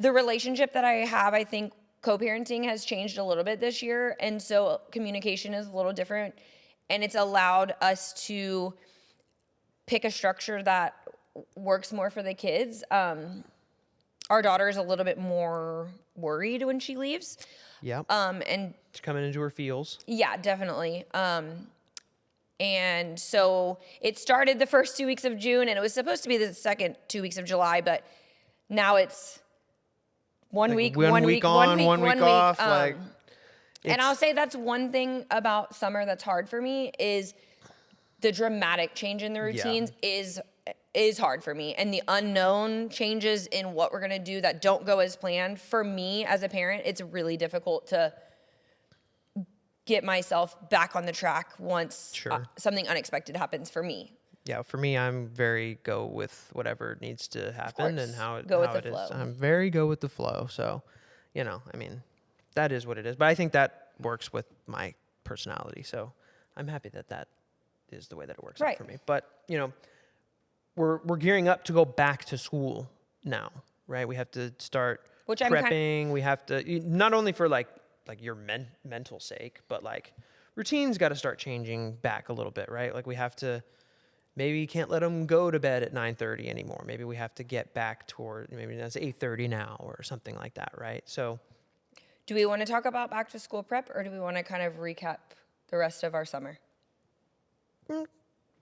the relationship that I have, I think co-parenting has changed a little bit this year. And so communication is a little different. And it's allowed us to pick a structure that works more for the kids. Our daughter is a little bit more worried when she leaves. Yeah. And She's coming into her feels. yeah, definitely. And so it started the first 2 weeks of June, and it was supposed to be the second 2 weeks of July, but now it's one Like week, one week on, one week off. And I'll say that's one thing about summer that's hard for me is the dramatic change in the routines is hard for me. And the unknown changes in what we're gonna do that don't go as planned. For me as a parent, it's really difficult to get myself back on the track once something unexpected happens for me. Yeah, for me, I'm very go with whatever needs to happen and how it flow. I'm very go with the flow. So, I mean, that is what it is. But I think that works with my personality. So I'm happy that is the way that it works out for me. But, we're gearing up to go back to school now, right? We have to start prepping. We have to, not only for like your mental sake, but like routines got to start changing back a little bit, right? Like we have to, maybe you can't let them go to bed at 9:30 anymore. Maybe we have to get back toward, maybe that's 8:30 now or something like that, right? So do we want to talk about back to school prep, or do we want to kind of recap the rest of our summer?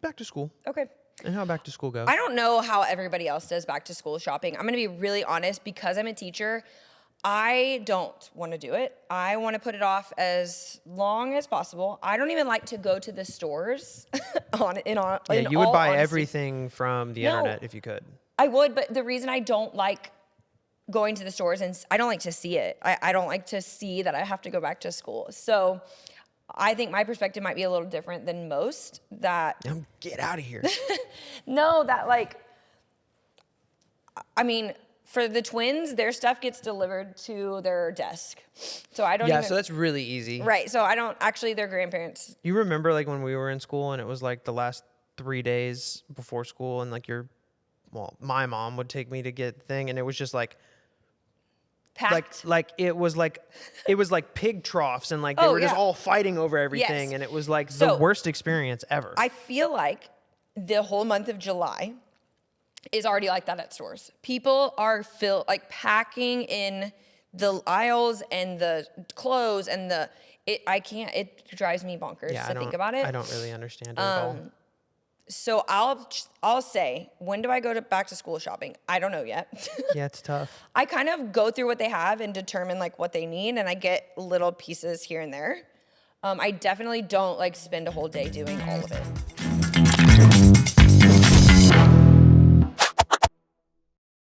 Back to school. Okay. And how back to school goes. I don't know how everybody else does back to school shopping. I'm going to be really honest, because I'm a teacher, I don't want to do it. I want to put it off as long as possible. I don't even like to go to the stores. You would buy everything from the internet if you could. I would, but the reason I don't like going to the stores, and I don't like to see it. I don't like to see that I have to go back to school. So I think my perspective might be a little different than most. Get out of here. No, for the twins, their stuff gets delivered to their desk. So I don't so that's really easy. Right, so I don't, actually their grandparents. You remember like when we were in school and it was like the last 3 days before school and like my mom would take me to get the thing and it was just like, packed. Like it was like pig troughs and like they were just all fighting over everything and it was like the worst experience ever. I feel like the whole month of July is already like that at stores. People are packing in the aisles and the clothes and it drives me bonkers to think about it. I don't really understand it at all. So I'll say, when do I go back to school shopping? I don't know yet. Yeah, it's tough. I kind of go through what they have and determine like what they need, and I get little pieces here and there. I definitely don't like spend a whole day doing all of it.